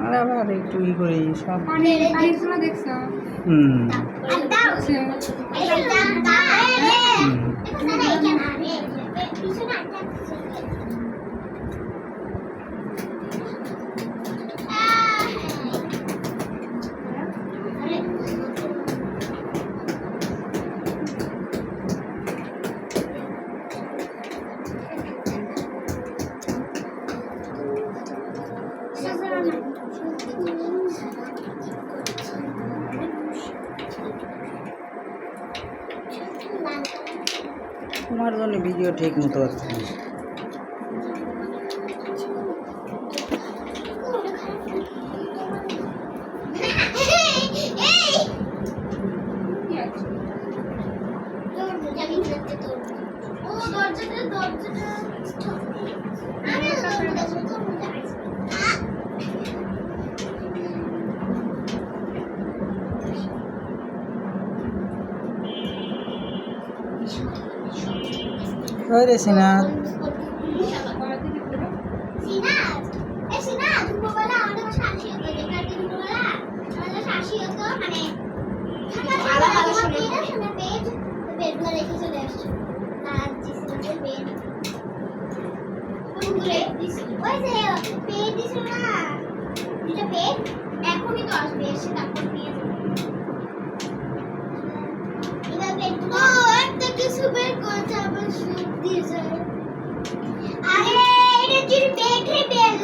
আর আবার একটু ই করে সব দেখছো তোমার জন্য ভিডিও ঠিক মতো হচ্ছে না। ওই রে সিনাত এখনই তো আসবে এসে তারপর নিয়ে একটা কিছু বের করতে আবার শুট দিয়ে যায় আরে এটা যদি বেড রে বেড